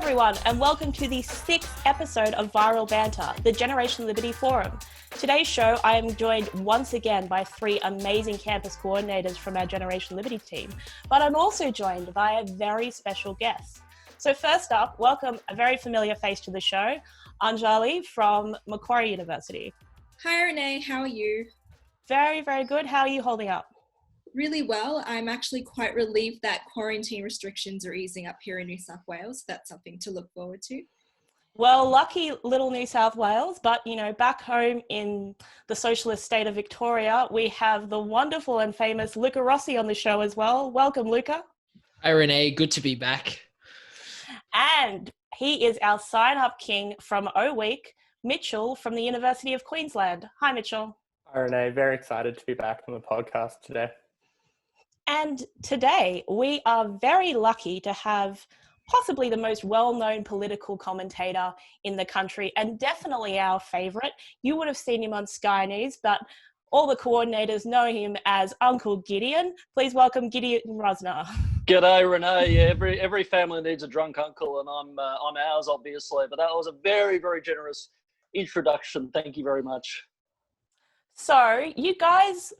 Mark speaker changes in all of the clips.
Speaker 1: everyone, and welcome to the 6th episode of Viral Banter, the Generation Liberty Forum. Today's show, I am joined once again by 3 amazing campus coordinators from our Generation Liberty team, but I'm also joined by a very special guest. So first up, welcome a very familiar face to the show, Anjali from Macquarie University.
Speaker 2: Hi Renee, how are you?
Speaker 1: Very, very good. How are you holding up?
Speaker 2: Really well. I'm actually quite relieved that quarantine restrictions are easing up here in New South Wales. That's something to look forward to.
Speaker 1: Well, lucky little New South Wales, but back home in the socialist state of Victoria, we have the wonderful and famous Luca Rossi on the show as well. Welcome, Luca.
Speaker 3: Hi, Renee. Good to be back.
Speaker 1: And he is our sign-up king from O Week, Mitchell from the University of Queensland. Hi, Mitchell.
Speaker 4: Hi, Renee. Very excited to be back on the podcast today.
Speaker 1: And today we are very lucky to have possibly the most well-known political commentator in the country, and definitely our favourite. You would have seen him on Sky News, but all the coordinators know him as Uncle Gideon. Please welcome Gideon Rozner.
Speaker 5: G'day, Renee. Yeah, every family needs a drunk uncle, and I'm ours, obviously. But that was a very, very generous introduction. Thank you very much.
Speaker 1: So you guys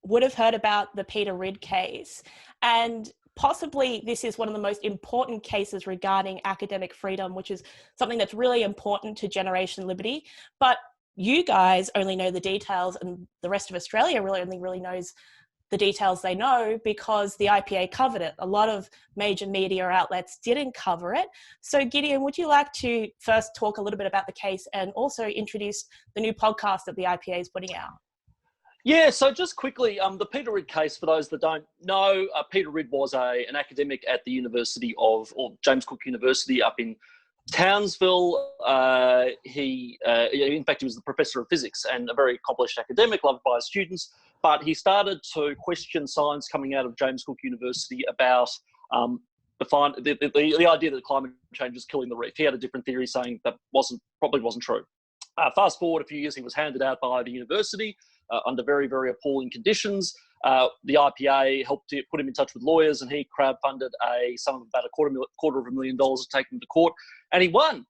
Speaker 1: would have heard about the Peter Ridd case, and possibly this is one of the most important cases regarding academic freedom, which is something that's really important to Generation Liberty. But you guys only know the details, and the rest of Australia really knows the details they know because the IPA covered it. A lot of major media outlets didn't cover it. So Gideon, would you like to first talk a little bit about the case and also introduce the new podcast that the IPA is putting out?
Speaker 5: Yeah, so just quickly, the Peter Ridd case, for those that don't know, Peter Ridd was an academic at the University of, or James Cook University up in Townsville. In fact, he was the professor of physics and a very accomplished academic, loved by his students, but he started to question science coming out of James Cook University about the idea that climate change is killing the reef. He had a different theory saying that probably wasn't true. Fast forward a few years, he was handed out by the university under very, very appalling conditions. The IPA helped put him in touch with lawyers, and he crowdfunded a sum of about $250,000 to take him to court, and he won.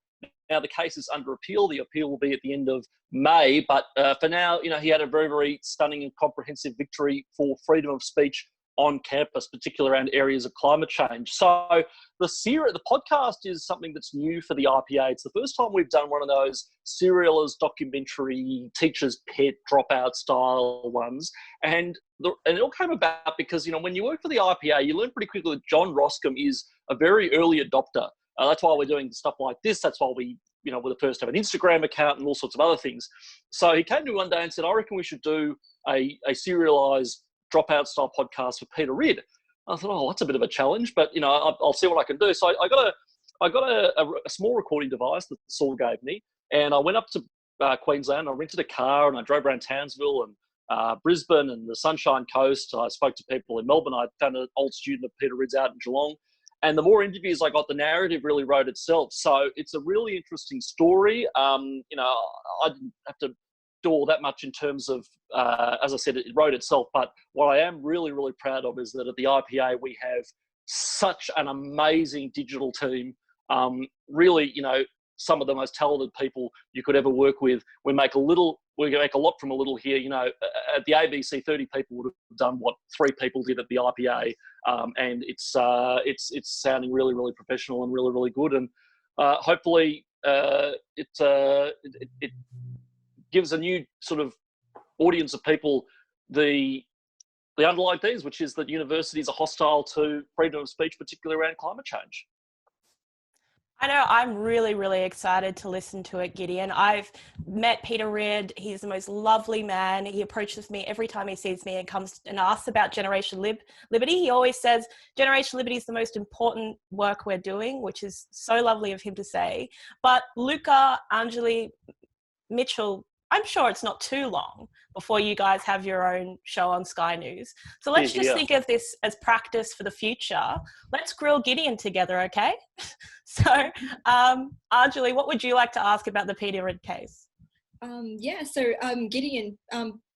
Speaker 5: Now the case is under appeal. The appeal will be at the end of May, but for now, he had a very, very stunning and comprehensive victory for freedom of speech on campus, particularly around areas of climate change. So the podcast is something that's new for the IPA. It's the first time we've done one of those serialist documentary teacher's pet dropout style ones. And it all came about because, when you work for the IPA, you learn pretty quickly that John Roscombe is a very early adopter. That's why we're doing stuff like this. That's why we're the first to have an Instagram account and all sorts of other things. So he came to me one day and said, I reckon we should do a serialized dropout style podcast for Peter Ridd. I thought, oh, that's a bit of a challenge, but I'll see what I can do. So I got a small recording device that Saul gave me, and I went up to Queensland. I rented a car and I drove around Townsville and Brisbane and the Sunshine Coast. I spoke to people in Melbourne. I found an old student of Peter Ridd's out in Geelong. And the more interviews I got, the narrative really wrote itself. So it's a really interesting story. I didn't have to do all that much in terms of, as I said, it wrote itself. But what I am really, really proud of is that at the IPA, we have such an amazing digital team. Really, some of the most talented people you could ever work with. We make a lot from a little here. At the ABC, 30 people would have done what 3 people did at the IPA. And it's sounding really, really professional and really, really good. And hopefully it gives a new sort of audience of people the underlying things, which is that universities are hostile to freedom of speech, particularly around climate change.
Speaker 1: I know I'm really, really excited to listen to it, Gideon. I've met Peter Ridd. He's the most lovely man. He approaches me every time he sees me and comes and asks about Generation Liberty. He always says Generation Liberty is the most important work we're doing, which is so lovely of him to say. But Luca, Anjali, Mitchell, I'm sure it's not too long before you guys have your own show on Sky News. So let's just think of this as practice for the future. Let's grill Gideon together, okay? So, Anjali, what would you like to ask about the Peter Ridd case?
Speaker 2: Gideon,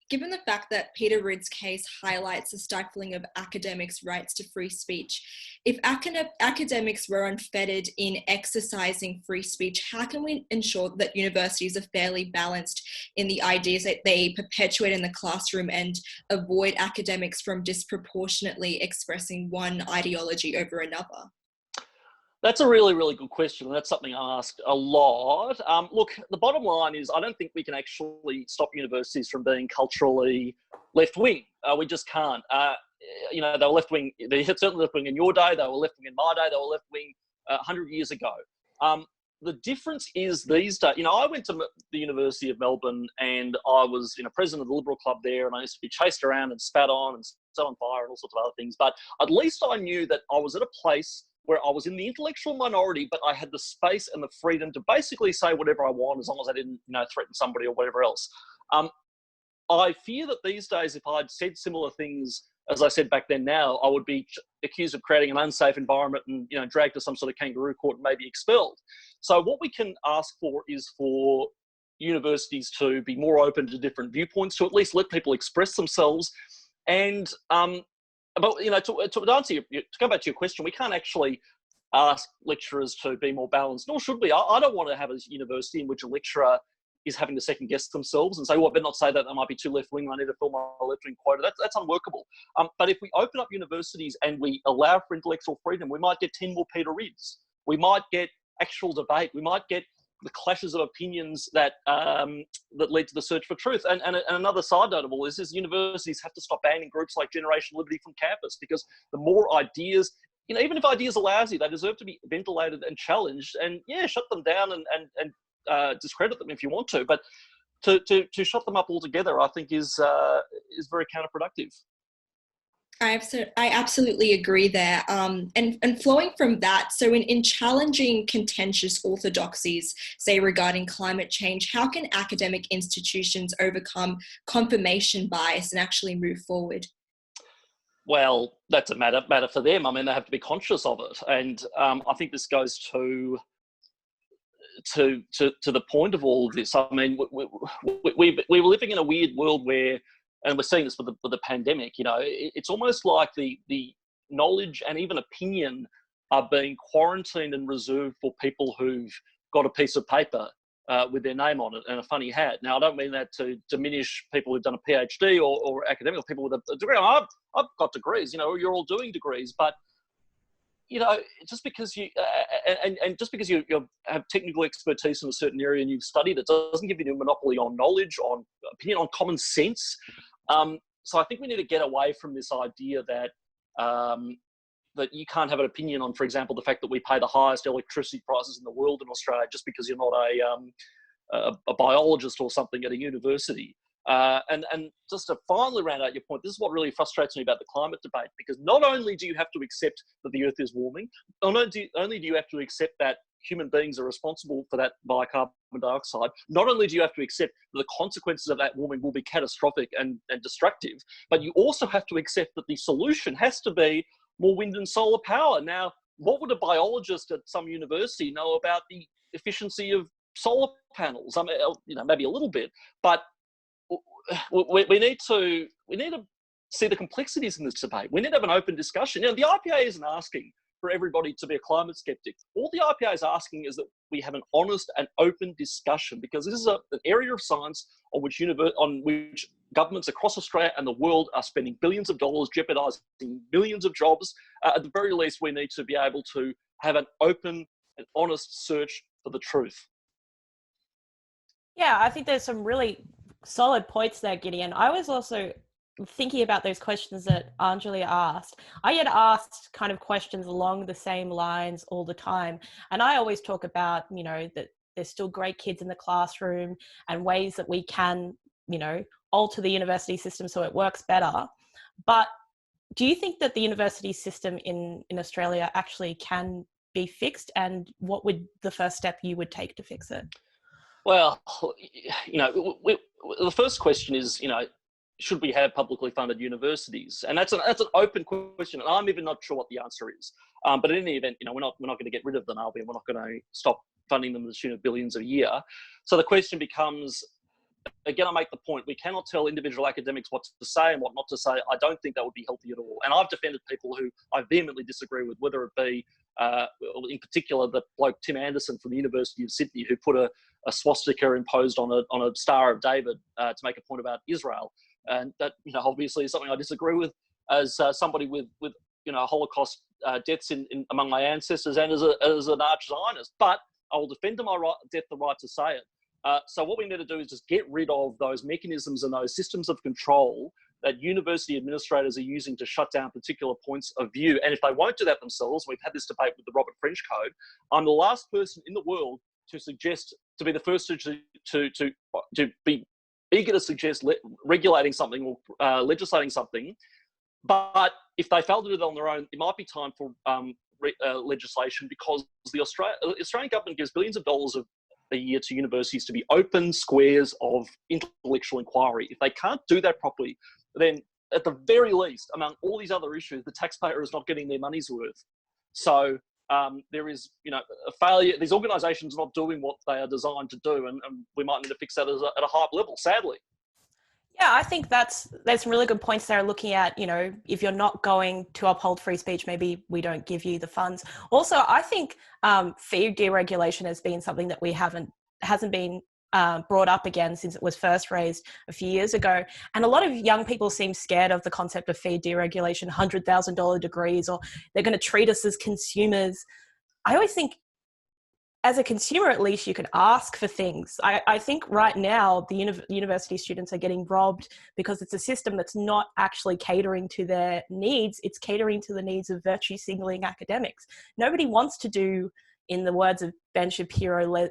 Speaker 2: Given the fact that Peter Ridd's case highlights the stifling of academics' rights to free speech, if academics were unfettered in exercising free speech, how can we ensure that universities are fairly balanced in the ideas that they perpetuate in the classroom and avoid academics from disproportionately expressing one ideology over another?
Speaker 5: That's a really, really good question, and that's something I ask a lot. Look, the bottom line is I don't think we can actually stop universities from being culturally left-wing. We just can't. They were left-wing. They certainly left-wing in your day. They were left-wing in my day. They were left-wing 100 years ago. The difference is these days, I went to the University of Melbourne and I was, president of the Liberal Club there, and I used to be chased around and spat on and set on fire and all sorts of other things. But at least I knew that I was at a place where I was in the intellectual minority, but I had the space and the freedom to basically say whatever I want as long as I didn't, threaten somebody or whatever else. I fear that these days, if I'd said similar things as I said back then now, I would be accused of creating an unsafe environment and, dragged to some sort of kangaroo court and maybe expelled. So what we can ask for is for universities to be more open to different viewpoints, to at least let people express themselves. And but to answer to go back to your question, we can't actually ask lecturers to be more balanced, nor should we. I don't want to have a university in which a lecturer is having to second guess themselves and say, well, I better not say that might be too left-wing, I need to fill my left-wing quota. That's unworkable. But if we open up universities and we allow for intellectual freedom, we might get 10 more Peter Ridds. We might get actual debate. We might get the clashes of opinions that that lead to the search for truth. And another side note of all this is universities have to stop banning groups like Generation Liberty from campus, because the more ideas, even if ideas are lousy, they deserve to be ventilated and challenged. And yeah, shut them down and discredit them if you want to, but to shut them up altogether, I think is very counterproductive.
Speaker 2: I absolutely agree there. And flowing from that, so in challenging contentious orthodoxies, say regarding climate change, how can academic institutions overcome confirmation bias and actually move forward?
Speaker 5: Well, that's a matter for them. I mean, they have to be conscious of it. And I think this goes to the point of all of this. I mean, we were living in a weird world where, and we're seeing this with the pandemic, it's almost like the knowledge and even opinion are being quarantined and reserved for people who've got a piece of paper with their name on it and a funny hat. Now, I don't mean that to diminish people who've done a PhD or academic, or people with a degree. I've got degrees, you're all doing degrees, but just because you just because you have technical expertise in a certain area and you've studied it doesn't give you a monopoly on knowledge, on opinion, on common sense. So I think we need to get away from this idea that that you can't have an opinion on, for example, the fact that we pay the highest electricity prices in the world in Australia just because you're not a biologist or something at a university. And just to finally round out your point, this is what really frustrates me about the climate debate, because not only do you have to accept that the earth is warming, not only do you have to accept that human beings are responsible for that by carbon dioxide, not only do you have to accept that the consequences of that warming will be catastrophic and destructive, but you also have to accept that the solution has to be more wind and solar power. Now, what would a biologist at some university know about the efficiency of solar panels? I mean, maybe a little bit, but we need to see the complexities in this debate. We need to have an open discussion. The IPA isn't asking for everybody to be a climate skeptic. All the IPA is asking is that we have an honest and open discussion, because this is an area of science on which governments across Australia and the world are spending billions of dollars, jeopardising millions of jobs. At the very least, we need to be able to have an open and honest search for the truth.
Speaker 1: Yeah, I think there's some really solid points there, Gideon. I was also thinking about those questions that Anjali asked. I get asked kind of questions along the same lines all the time. And I always talk about, that there's still great kids in the classroom and ways that we can, alter the university system so it works better. But do you think that the university system in Australia actually can be fixed? And what would the first step you would take to fix it?
Speaker 5: Well, the first question is, should we have publicly funded universities? And that's an open question, and I'm even not sure what the answer is. But in any event, we're not going to get rid of them, are we? We're not going to stop funding them to the tune of billions a year. So the question becomes, again, I make the point, we cannot tell individual academics what to say and what not to say. I don't think that would be healthy at all. And I've defended people who I vehemently disagree with, whether it be, in particular, the bloke Tim Anderson from the University of Sydney, who put a swastika imposed on a Star of David to make a point about Israel. And that, obviously is something I disagree with as somebody with Holocaust deaths among my ancestors and as an arch-Zionist. But I will defend to my death the right to say it. So what we need to do is just get rid of those mechanisms and those systems of control that university administrators are using to shut down particular points of view. And if they won't do that themselves, we've had this debate with the Robert French Code, I'm the last person in the world to suggest, to be the first to be eager to suggest regulating something or legislating something. But if they fail to do that on their own, it might be time for legislation, because the Australian government gives billions of dollars a year to universities to be open squares of intellectual inquiry. If they can't do that properly, then at the very least, among all these other issues, the taxpayer is not getting their money's worth. So there is, a failure. These organisations are not doing what they are designed to do, and we might need to fix that at a higher level, sadly.
Speaker 1: Yeah, I think there's some really good points there, looking at, if you're not going to uphold free speech, maybe we don't give you the funds. Also, I think fee deregulation has been something that hasn't been brought up again since it was first raised a few years ago. And a lot of young people seem scared of the concept of fee deregulation, $100,000 degrees, or they're going to treat us as consumers. I always think, as a consumer, at least you can ask for things. I think right now the university students are getting robbed because it's a system that's not actually catering to their needs. It's catering to the needs of virtue signaling academics. Nobody wants to do, in the words of Ben Shapiro,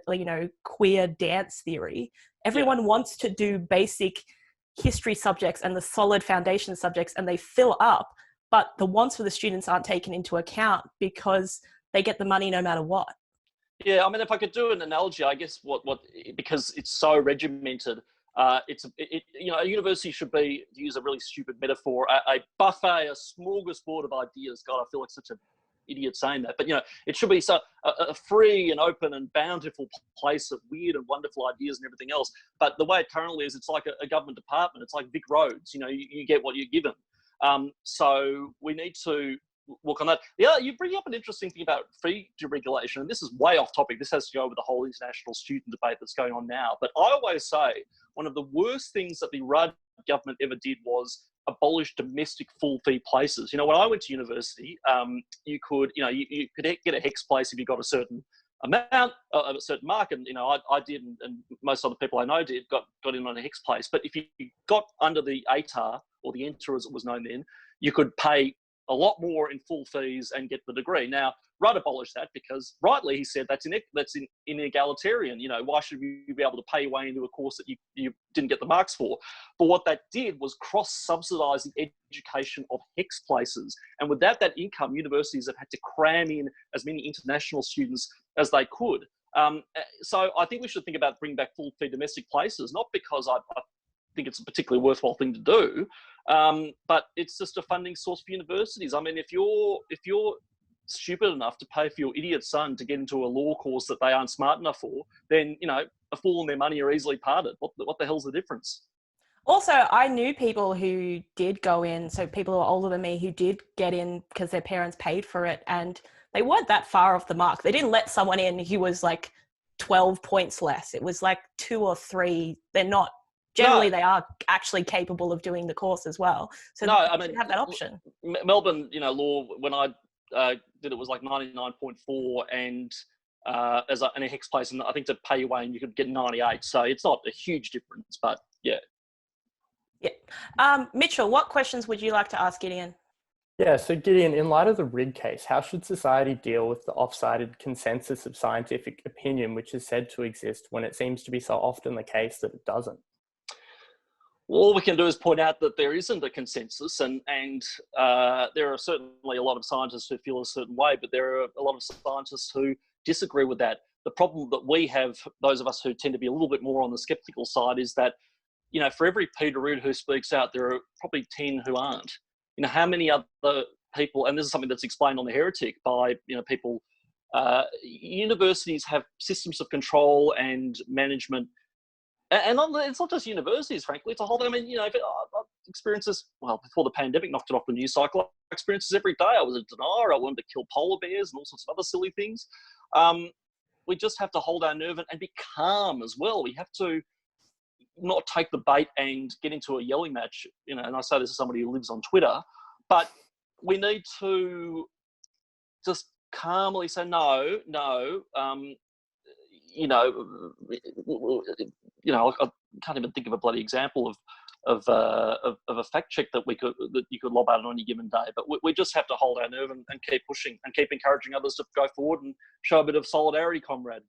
Speaker 1: queer dance theory. Everyone wants to do basic history subjects and the solid foundation subjects, and they fill up, but the wants for the students aren't taken into account because they get the money no matter what.
Speaker 5: Yeah, I mean, if I could do an analogy, I guess because it's so regimented, a university should be, to use a really stupid metaphor, a buffet, a smorgasbord of ideas. God, I feel like such an idiot saying that, but it should be a free and open and bountiful place of weird and wonderful ideas and everything else. But the way it currently is, it's like a government department. It's like Vic Roads. You get what you're given. So we need to work on that. Yeah, you bring up an interesting thing about fee deregulation, and this is way off topic. This has to go with the whole international student debate that's going on now. But I always say one of the worst things that the Rudd government ever did was abolish domestic full fee places. When I went to university, you could get a HEX place if you got a certain amount, a certain mark, and I did, and most other people I know did, got in on a HEX place. But if you got under the ATAR, or the Enter as it was known then, you could pay a lot more in full fees and get the degree. Now, Rudd abolished that because, rightly, he said that's inegalitarian. Why should you be able to pay your way into a course that you didn't get the marks for? But what that did was cross-subsidise the education of HEX places. And with that income, universities have had to cram in as many international students as they could. So I think we should think about bringing back full fee domestic places, not because I think it's a particularly worthwhile thing to do, but it's just a funding source for universities. I mean, if you're stupid enough to pay for your idiot son to get into a law course that they aren't smart enough for, then a fool and their money are easily parted. What the hell's the difference?
Speaker 1: Also, I knew people who did go in, so people who are older than me who did get in because their parents paid for it, and they weren't that far off the mark. They didn't let someone in who was like 12 points less. It was like 2 or 3. They're not. Generally, they are actually capable of doing the course as well. So you should have that option.
Speaker 5: Melbourne, law, when I did it, was like 99.4, and as in a HEX place, and I think to pay your way, and you could get 98. So it's not a huge difference, but yeah.
Speaker 1: Yeah. Mitchell, what questions would you like to ask Gideon?
Speaker 4: Yeah, so Gideon, in light of the Rid case, how should society deal with the off-sided consensus of scientific opinion, which is said to exist when it seems to be so often the case that it doesn't?
Speaker 5: All we can do is point out that there isn't a consensus, and there are certainly a lot of scientists who feel a certain way, but there are a lot of scientists who disagree with that. The problem that we have, those of us who tend to be a little bit more on the skeptical side, is that, for every Peter Rid who speaks out, there are probably 10 who aren't. How many other people, and this is something that's explained on The Heretic by, people, universities have systems of control and management And it's not just universities, frankly. It's a whole. I mean, I experienced this. Well, before the pandemic knocked it off the news cycle, I experienced this every day. I was a denier. I wanted to kill polar bears and all sorts of other silly things. We just have to hold our nerve and be calm as well. We have to not take the bait and get into a yelling match. And I say this as somebody who lives on Twitter, but we need to just calmly say no. I can't even think of a bloody example of a fact check that you could lob out on any given day. But we just have to hold our nerve and keep pushing and keep encouraging others to go forward and show a bit of solidarity, comrade.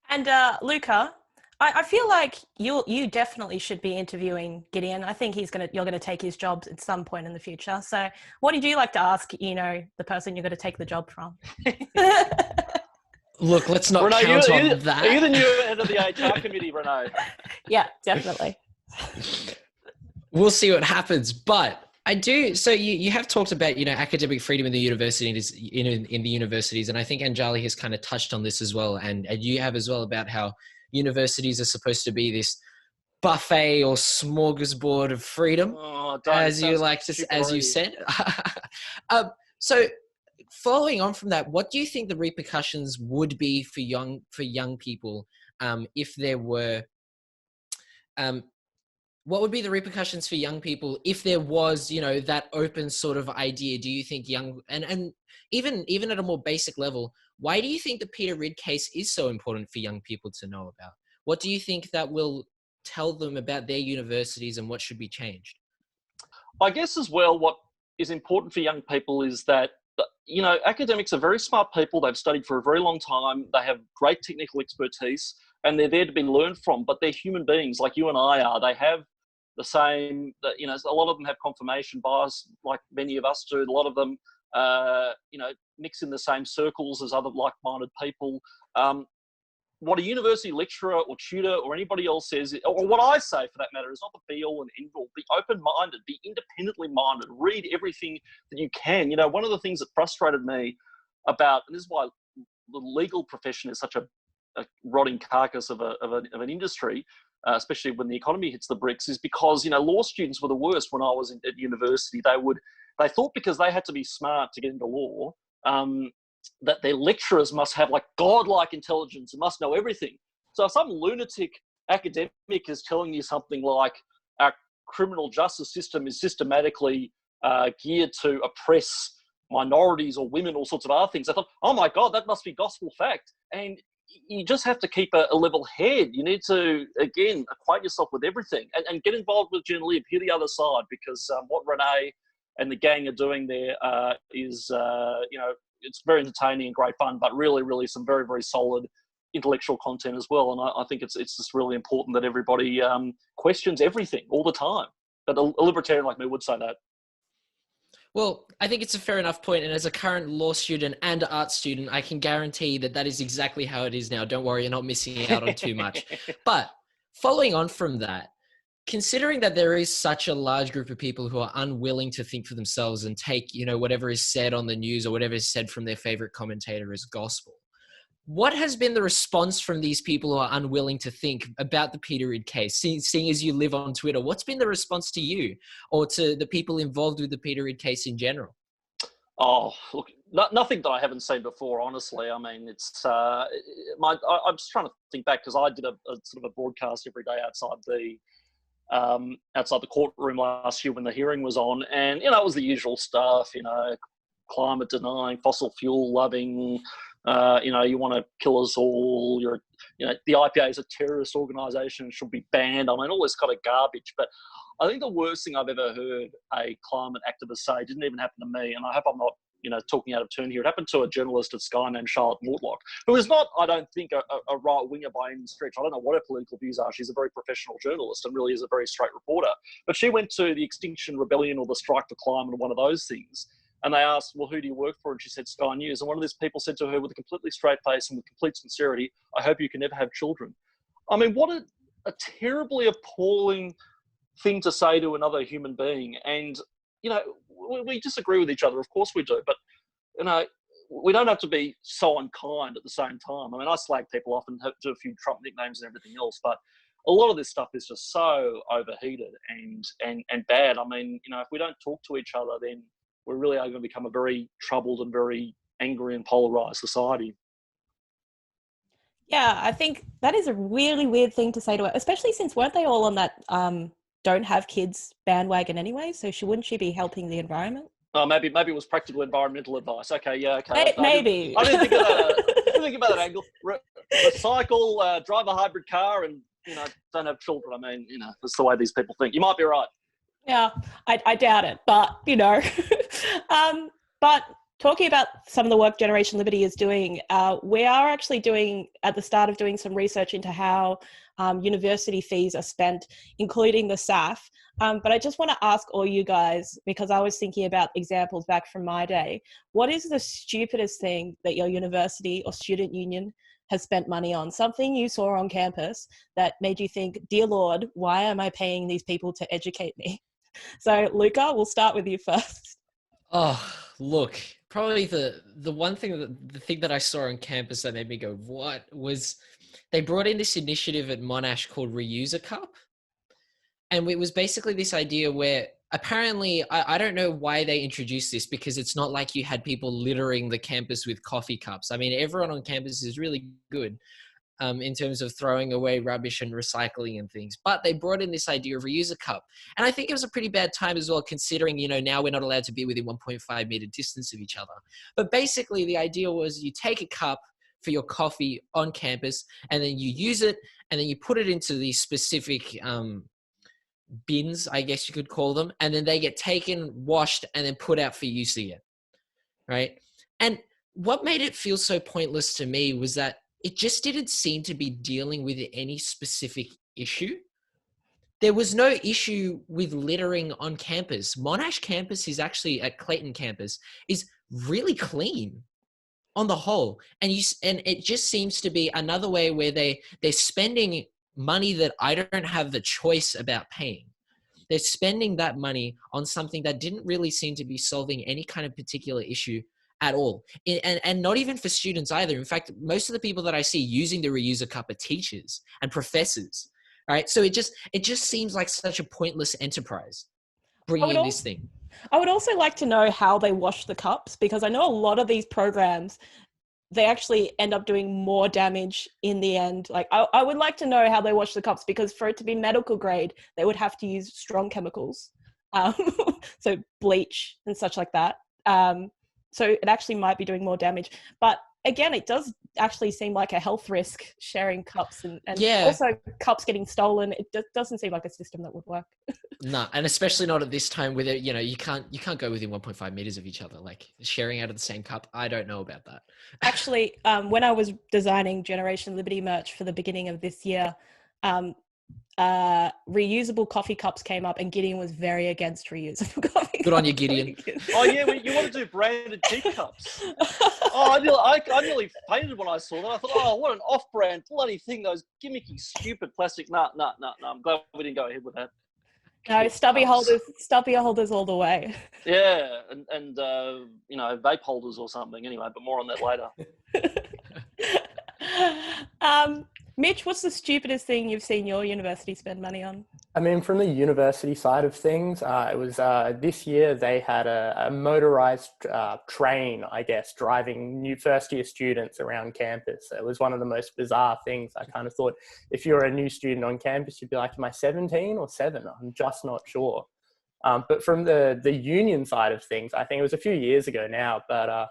Speaker 1: And Luca, I feel like you definitely should be interviewing Gideon. I think you're gonna take his job at some point in the future. So what did you like to ask, the person you're gonna take the job from?
Speaker 3: Look, let's not count on that.
Speaker 5: Are you the new head of the HR committee, Renee?
Speaker 1: Yeah, definitely.
Speaker 3: We'll see what happens. But I do. So you have talked about, academic freedom in the universities, in the universities. And I think Anjali has kind of touched on this as well. And you have as well about how universities are supposed to be this buffet or smorgasbord of freedom, as you said. So following on from that, what do you think the repercussions would be for young people if there were? What would be the repercussions for young people if there was, that open sort of idea? Do you think young and even at a more basic level, why do you think the Peter Ridd case is so important for young people to know about? What do you think that will tell them about their universities and what should be changed?
Speaker 5: I guess as well, what is important for young people is that, academics are very smart people. They've studied for a very long time. They have great technical expertise and they're there to be learned from, but they're human beings like you and I are. They have the same, a lot of them have confirmation bias like many of us do. A lot of them, mix in the same circles as other like-minded people. What a university lecturer or tutor or anybody else says, or what I say for that matter, is not the be-all and end-all. Be open-minded, be independently minded, read everything that you can. One of the things that frustrated me about, and this is why the legal profession is such a rotting carcass of an industry, especially when the economy hits the bricks, is because, law students were the worst when I was at university. They thought because they had to be smart to get into law, that their lecturers must have like godlike intelligence and must know everything. So if some lunatic academic is telling you something like our criminal justice system is systematically geared to oppress minorities or women, all sorts of other things, I thought, oh my God, that must be gospel fact. And you just have to keep a level head. You need to, again, acquaint yourself with everything and get involved with Gen Lib, hear the other side, because what Renee and the gang are doing there is, it's very entertaining and great fun, but really, really some very, very solid intellectual content as well. And I think it's just really important that everybody questions everything all the time. But a libertarian like me would say that.
Speaker 3: Well, I think it's a fair enough point. And as a current law student and art student, I can guarantee that is exactly how it is now. Don't worry, you're not missing out on too much. But following on from that, considering that there is such a large group of people who are unwilling to think for themselves and take, whatever is said on the news or whatever is said from their favorite commentator as gospel, what has been the response from these people who are unwilling to think about the Peter Ridd case? Seeing as you live on Twitter, what's been the response to you or to the people involved with the Peter Ridd case in general?
Speaker 5: Oh, look, nothing that I haven't seen before, honestly. I mean, it's I'm just trying to think back because I did a sort of a broadcast every day outside the courtroom last year when the hearing was on, and it was the usual stuff, climate denying, fossil fuel loving, you want to kill us all. The IPA is a terrorist organisation and should be banned. I mean, all this kind of garbage. But I think the worst thing I've ever heard a climate activist say didn't even happen to me, and I hope I'm not, talking out of turn here. It happened to a journalist at Sky named Charlotte Mortlock, who is not, I don't think, a right-winger by any stretch. I don't know what her political views are. She's a very professional journalist and really is a very straight reporter. But she went to the Extinction Rebellion or the Strike for Climate, one of those things, and they asked, well, who do you work for? And she said, Sky News. And one of these people said to her with a completely straight face and with complete sincerity, I hope you can never have children. I mean, what a terribly appalling thing to say to another human being. And, we disagree with each other. Of course we do. But, we don't have to be so unkind at the same time. I mean, I slag people off and do a few Trump nicknames and everything else. But a lot of this stuff is just so overheated and bad. I mean, if we don't talk to each other, then we're really going to become a very troubled and very angry and polarized society.
Speaker 1: Yeah, I think that is a really weird thing to say to her, especially since weren't they all on that don't have kids bandwagon anyway? So wouldn't she be helping the environment?
Speaker 5: Oh, maybe it was practical environmental advice. Okay, yeah, okay.
Speaker 1: Maybe.
Speaker 5: I didn't think of that. I didn't think about that angle. Recycle, drive a hybrid car, and don't have children. I mean, that's the way these people think. You might be right.
Speaker 1: Yeah, I doubt it, but but talking about some of the work Generation Liberty is doing, we are actually at the start of doing some research into how university fees are spent, including the SAF. But I just want to ask all you guys, because I was thinking about examples back from my day, what is the stupidest thing that your university or student union has spent money on? Something you saw on campus that made you think, dear Lord, why am I paying these people to educate me? So Luca, we'll start with you first.
Speaker 3: Oh, look, probably the thing that I saw on campus that made me go, what, was they brought in this initiative at Monash called Reuse a Cup. And it was basically this idea where apparently, I don't know why they introduced this, because it's not like you had people littering the campus with coffee cups. I mean, everyone on campus is really good in terms of throwing away rubbish and recycling and things. But they brought in this idea of reuse a cup. And I think it was a pretty bad time as well, considering, now we're not allowed to be within 1.5 meter distance of each other. But basically the idea was you take a cup for your coffee on campus, and then you use it, and then you put it into these specific bins, I guess you could call them, and then they get taken, washed, and then put out for use again, right? And what made it feel so pointless to me was that it just didn't seem to be dealing with any specific issue. There was no issue with littering on campus. Monash campus is actually, at Clayton campus, is really clean on the whole. And it just seems to be another way where they're spending money that I don't have the choice about paying. They're spending that money on something that didn't really seem to be solving any kind of particular issue at all. And not even for students either. In fact, most of the people that I see using the Reuse a Cup are teachers and professors. All right. So it just seems like such a pointless enterprise bringing in this thing.
Speaker 1: I would also like to know how they wash the cups, because I know a lot of these programs, they actually end up doing more damage in the end. Like I would like to know how they wash the cups, because for it to be medical grade, they would have to use strong chemicals. So bleach and such like that. So it actually might be doing more damage. But again, it does actually seem like a health risk, sharing cups and also cups getting stolen. It doesn't seem like a system that would work.
Speaker 3: No, and especially not at this time with it, you can't go within 1.5 meters of each other, like sharing out of the same cup. I don't know about that.
Speaker 1: Actually, when I was designing Generation Liberty merch for the beginning of this year, reusable coffee cups came up, and Gideon was very against reusable coffee cups.
Speaker 3: Good on you, Gideon.
Speaker 5: Oh yeah, you want to do branded teacups. Oh, I nearly fainted when I saw that. I thought, oh, what an off-brand bloody thing, those gimmicky, stupid plastic. Nah. I'm glad we didn't go ahead with that.
Speaker 1: No, stubby holders all the way.
Speaker 5: Yeah, and vape holders or something. Anyway, but more on that later.
Speaker 1: Mitch, what's the stupidest thing you've seen your university spend money on?
Speaker 4: I mean, from the university side of things, it was this year they had a motorized train, I guess, driving first-year students around campus. It was one of the most bizarre things. I kind of thought, if you're a new student on campus, you'd be like, am I 17 or 7? I'm just not sure. But from the union side of things, I think it was a few years ago now, but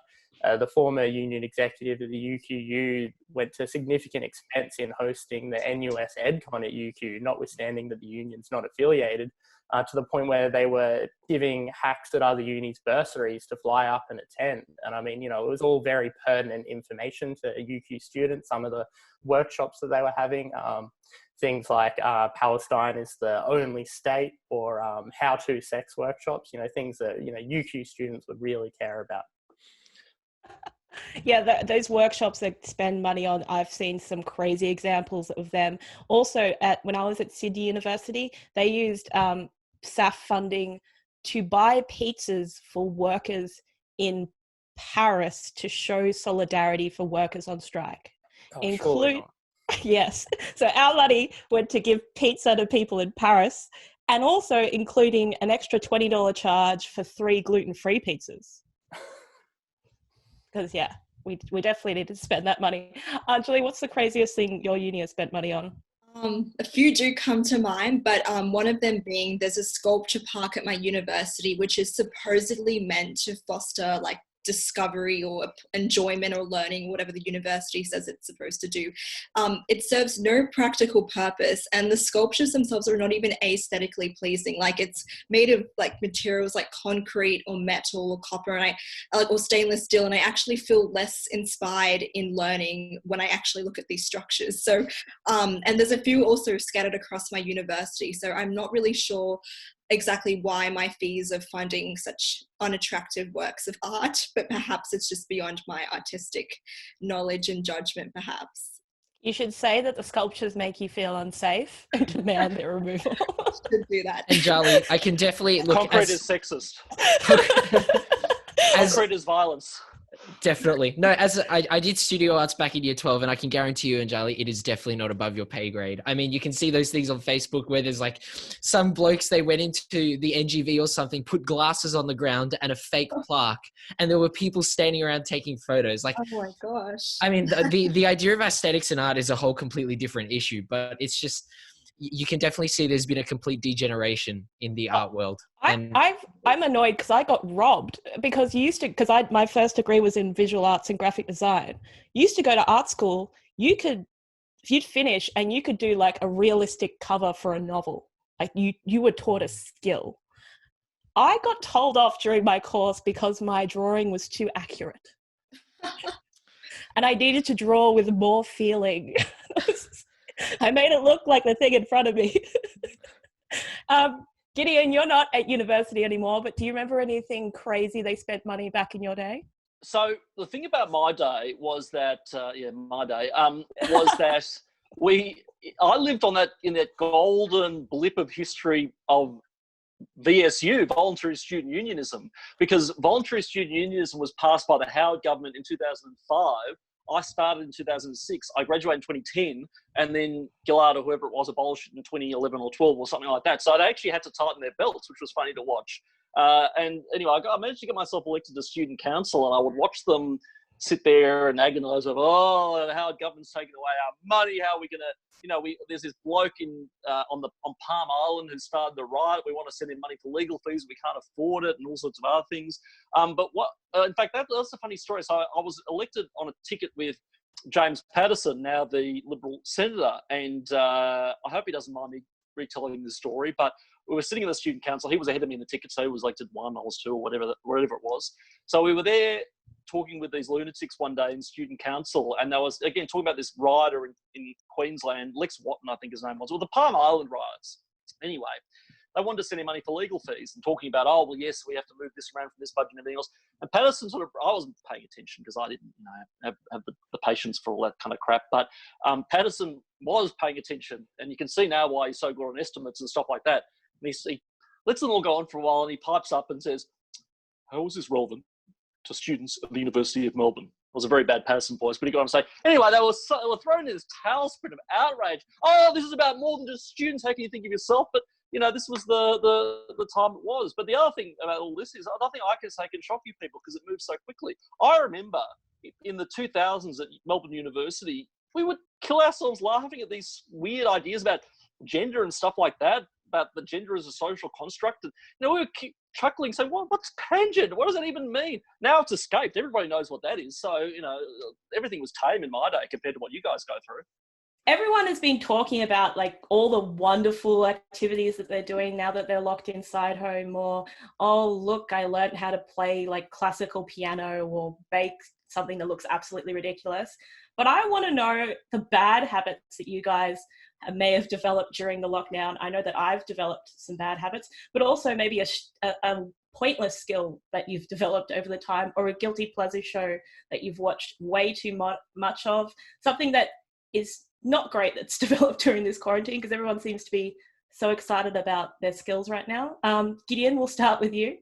Speaker 4: the former union executive of the UQU went to significant expense in hosting the NUS EdCon at UQ, notwithstanding that the union's not affiliated, to the point where they were giving hacks at other unis bursaries to fly up and attend. And I mean, it was all very pertinent information to UQ students, some of the workshops that they were having. Things like Palestine is the only state, or how-to sex workshops, things that, UQ students would really care about.
Speaker 1: Yeah, those workshops that spend money on, I've seen some crazy examples of them. Also, when I was at Sydney University, they used SAF funding to buy pizzas for workers in Paris to show solidarity for workers on strike. Yes. So our money went to give pizza to people in Paris, and also including an extra $20 charge for 3 gluten-free pizzas. Because, yeah, we definitely need to spend that money. Julie, what's the craziest thing your uni has spent money on?
Speaker 2: A few do come to mind, but one of them being there's a sculpture park at my university, which is supposedly meant to foster like discovery or enjoyment or learning, whatever the university says it's supposed to do. It serves no practical purpose, and the sculptures themselves are not even aesthetically pleasing. Like, it's made of like materials like concrete or metal or copper, and or stainless steel, and I actually feel less inspired in learning when I actually look at these structures. So and there's a few also scattered across my university, so I'm not really sure exactly why my fees are funding such unattractive works of art, but perhaps it's just beyond my artistic knowledge and judgment, perhaps.
Speaker 1: You should say that the sculptures make you feel unsafe and demand their removal.
Speaker 2: Should do that.
Speaker 3: And Jolly, I can definitely look
Speaker 5: Concrete is sexist. Concrete is violence.
Speaker 3: Definitely. No, as I did studio arts back in year 12, and I can guarantee you, Anjali, it is definitely not above your pay grade. I mean, you can see those things on Facebook where there's like some blokes, they went into the NGV or something, put glasses on the ground and a fake plaque, and there were people standing around taking photos. Like,
Speaker 2: oh my gosh.
Speaker 3: I mean, the idea of aesthetics in art is a whole completely different issue, but it's just, you can definitely see there's been a complete degeneration in the art world.
Speaker 1: I'm annoyed because I got robbed because my first degree was in visual arts and graphic design. You used to go to art school, if you'd finish and you could do like a realistic cover for a novel, like you were taught a skill. I got told off during my course because my drawing was too accurate. And I needed to draw with more feeling. I made it look like the thing in front of me. Gideon, you're not at university anymore, but do you remember anything crazy they spent money back in your day?
Speaker 5: So the thing about my day was that, was that I lived in that golden blip of history of VSU, voluntary student unionism, because voluntary student unionism was passed by the Howard government in 2005. I started in 2006. I graduated in 2010, and then Gillard or whoever it was abolished it in 2011 or 12 or something like that. So they actually had to tighten their belts, which was funny to watch. And anyway, I managed to get myself elected to student council, and I would watch them sit there and agonise of, the Howard government's taking away our money. How are we going to, there's this bloke on Palm Island who started the riot. We want to send him money for legal fees. We can't afford it, and all sorts of other things. But in fact, that's a funny story. So I was elected on a ticket with James Patterson, now the Liberal senator, and I hope he doesn't mind me retelling this story, but we were sitting in the student council. He was ahead of me in the ticket, so he was elected 1, I was 2, or whatever it was. So we were there talking with these lunatics one day in student council, and they was again talking about this rioter in Queensland, Lex Watton, I think his name was, or the Palm Island riots. Anyway, they wanted to send him money for legal fees and talking about, yes, we have to move this around from this budget and everything else. And Patterson I wasn't paying attention because I didn't have the patience for all that kind of crap. But Patterson was paying attention, and you can see now why he's so good on estimates and stuff like that. And he lets them all go on for a while, and he pipes up and says, "How is this relevant to students at the University of Melbourne?" It was a very bad Patterson voice, but he got on to say, anyway, they were thrown in this tailspin of outrage. Oh, this is about more than just students. How can you think of yourself? But, this was the time it was. But the other thing about all this is nothing I can say can shock you people because it moves so quickly. I remember in the 2000s at Melbourne University, we would kill ourselves laughing at these weird ideas about gender and stuff like that, about the gender as a social construct. And, we were chuckling, saying, what's tangent? What does that even mean? Now it's escaped. Everybody knows what that is. So, everything was tame in my day compared to what you guys go through.
Speaker 1: Everyone has been talking about like all the wonderful activities that they're doing now that they're locked inside home, or, oh, look, I learned how to play like classical piano or bake something that looks absolutely ridiculous. But I want to know the bad habits that you guys may have developed during the lockdown. I know that I've developed some bad habits, but also maybe a pointless skill that you've developed over the time, or a guilty pleasure show that you've watched way too much of, something that is not great that's developed during this quarantine, because everyone seems to be so excited about their skills right now. Gideon, we'll start with you.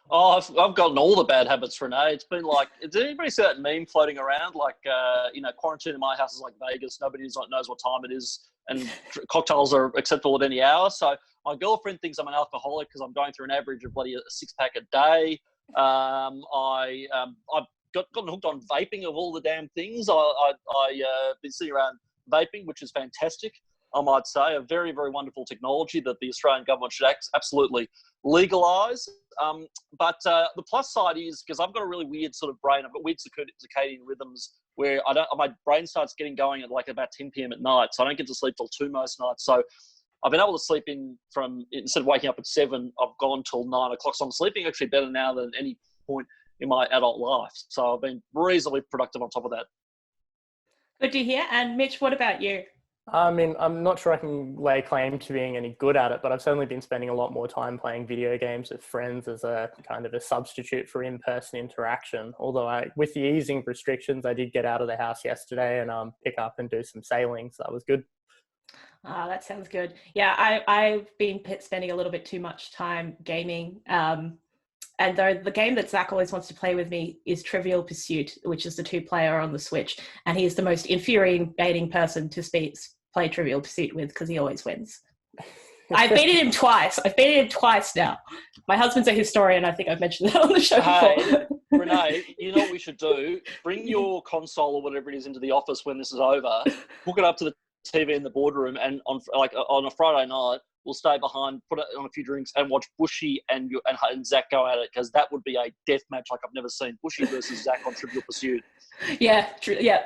Speaker 5: Oh, I've gotten all the bad habits, Renee. It's been like, did anybody see that meme floating around? Like, quarantine in my house is like Vegas. Nobody knows what time it is, and cocktails are acceptable at any hour. So my girlfriend thinks I'm an alcoholic because I'm going through an average of bloody a 6-pack a day. I've gotten hooked on vaping of all the damn things. I've been sitting around vaping, which is fantastic. I might say a very, very wonderful technology that the Australian government should absolutely legalise. But the plus side is, because I've got a really weird sort of brain, I've got weird circadian rhythms where my brain starts getting going at like about 10 p.m. at night, so I don't get to sleep till 2 most nights. So I've been able to sleep instead of waking up at 7, I've gone till 9 o'clock. So I'm sleeping actually better now than any point in my adult life. So I've been reasonably productive on top of that.
Speaker 1: Good to hear. And Mitch, what about you?
Speaker 4: I mean, I'm not sure I can lay claim to being any good at it, but I've certainly been spending a lot more time playing video games with friends as a kind of a substitute for in-person interaction. Although with the easing restrictions, I did get out of the house yesterday and pick up and do some sailing, so that was good.
Speaker 1: That sounds good. Yeah, I've been spending a little bit too much time gaming. And though the game that Zach always wants to play with me is Trivial Pursuit, which is the 2-player on the Switch. And he's the most infuriating person to play Trivial Pursuit with because he always wins. I've beaten him twice. Now. My husband's a historian. I think I've mentioned that on the show before.
Speaker 5: Renee, you know what we should do? Bring your console or whatever it is into the office when this is over, hook it up to the TV in the boardroom, and on a Friday night, we'll stay behind, put it on a few drinks, and watch Bushy and Zach go at it, because that would be a death match like I've never seen. Bushy versus Zach on Trivial Pursuit.
Speaker 1: Yeah,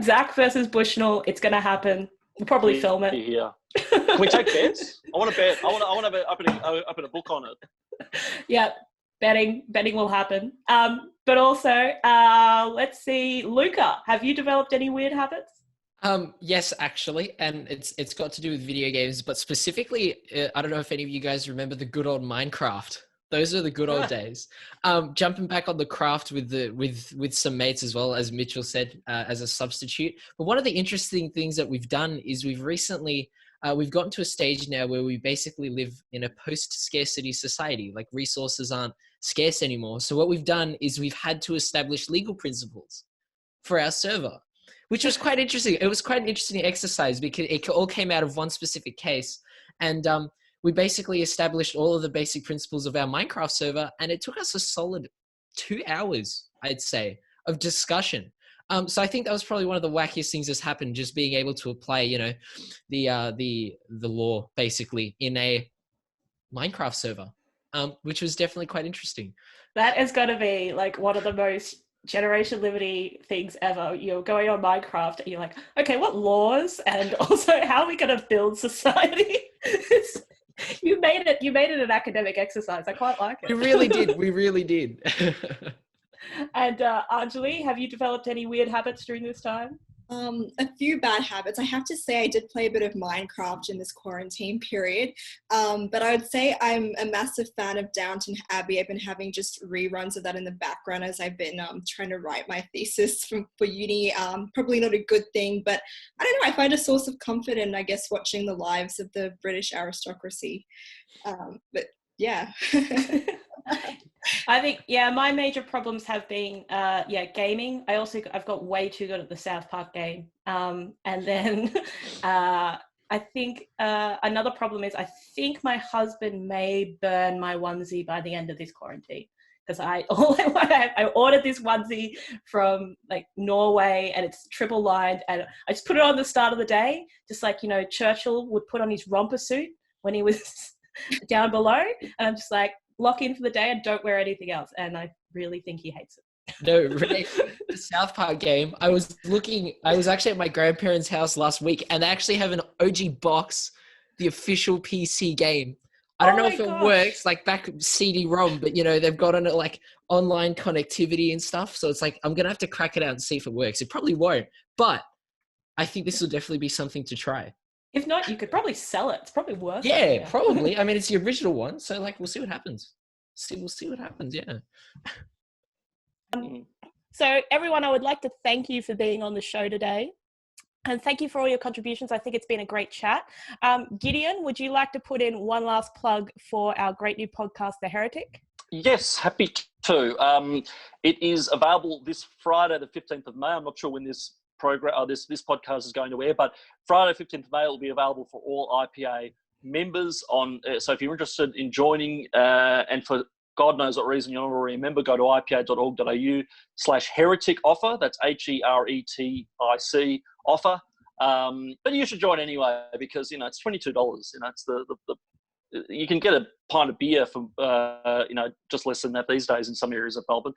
Speaker 1: Zach versus Bushnell. It's going to happen. We'll probably film it.
Speaker 5: Yeah. Can we take bets? I want to bet. I want to up in a book on it.
Speaker 1: Yeah, betting will happen. But also, let's see, Luca, have you developed any weird habits?
Speaker 3: Yes, actually, and it's got to do with video games, but specifically, I don't know if any of you guys remember the good old Minecraft. Those are the good old days. Jumping back on the craft with some mates as well, as Mitchell said, as a substitute. But one of the interesting things that we've done is we've gotten to a stage now where we basically live in a post-scarcity society. Like, resources aren't scarce anymore. So what we've done is we've had to establish legal principles for our server, which was quite interesting. It was quite an interesting exercise because it all came out of one specific case. And we basically established all of the basic principles of our Minecraft server, and it took us a solid 2 hours, I'd say, of discussion. So I think that was probably one of the wackiest things that's happened, just being able to apply, the law basically in a Minecraft server, which was definitely quite interesting.
Speaker 1: That has got to be like one of the most Generation Liberty things ever. You're going on Minecraft and you're like, okay, what laws, and also how are we going to build society? You made it an academic exercise. I quite like it.
Speaker 3: We really did.
Speaker 1: And Anjali, have you developed any weird habits during this time?
Speaker 2: A few bad habits. I have to say I did play a bit of Minecraft in this quarantine period, but I would say I'm a massive fan of Downton Abbey. I've been having just reruns of that in the background as I've been trying to write my thesis for uni. Probably not a good thing, but I don't know, I find a source of comfort in, I guess, watching the lives of the British aristocracy. But yeah.
Speaker 1: I think, my major problems have been, gaming. I've got way too good at the South Park game. And then I think another problem is I think my husband may burn my onesie by the end of this quarantine. Because I ordered this onesie from like Norway, and it's triple lined, and I just put it on the start of the day, just like, Churchill would put on his romper suit when he was down below. And I'm just like, lock in for the day and don't wear anything else. And I really think he hates it.
Speaker 3: No, Renee, the South Park game, I was actually at my grandparents' house last week, and they actually have an OG box, the official PC game. I don't know if it works, like back CD-ROM, but they've got on it like online connectivity and stuff. So it's like, I'm going to have to crack it out and see if it works. It probably won't, but I think this will definitely be something to try.
Speaker 1: If not, you could probably sell it. It's probably worth it.
Speaker 3: Yeah, probably. I mean, it's the original one. So like, we'll see what happens. We'll see what happens. Yeah.
Speaker 1: So everyone, I would like to thank you for being on the show today. And thank you for all your contributions. I think it's been a great chat. Gideon, would you like to put in one last plug for our great new podcast, The Heretic?
Speaker 5: Yes, happy to. It is available this Friday, the 15th of May. I'm not sure when this program, this podcast is going to air, but Friday, 15th of May, it will be available for all IPA members. So if you're interested in joining, and for God knows what reason you're not already a member, go to ipa.org.au/heretic offer. That's HERETIC offer. But you should join anyway because it's $22. It's the you can get a pint of beer for just less than that these days in some areas of Melbourne.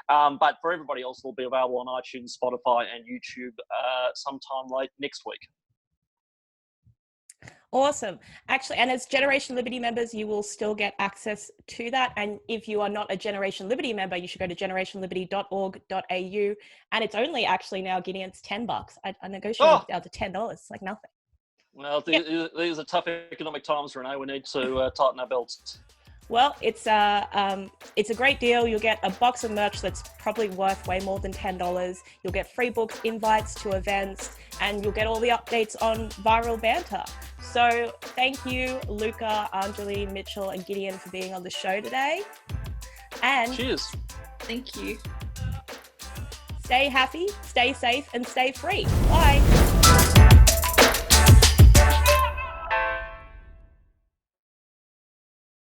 Speaker 5: But for everybody else, it'll be available on iTunes, Spotify, and YouTube sometime late next week.
Speaker 1: Awesome. Actually, and as Generation Liberty members, you will still get access to that. And if you are not a Generation Liberty member, you should go to generationliberty.org.au. And it's only actually now, Gideon, it's $10. I negotiated down to $10. It's like nothing.
Speaker 5: Well, these are tough economic times, Renee. We need to tighten our belts.
Speaker 1: Well, it's a great deal. You'll get a box of merch that's probably worth way more than $10. You'll get free books, invites to events, and you'll get all the updates on Viral Banter. So thank you, Luca, Anjali, Mitchell, and Gideon for being on the show today. And
Speaker 5: cheers.
Speaker 2: Thank you.
Speaker 1: Stay happy, stay safe, and stay free. Bye.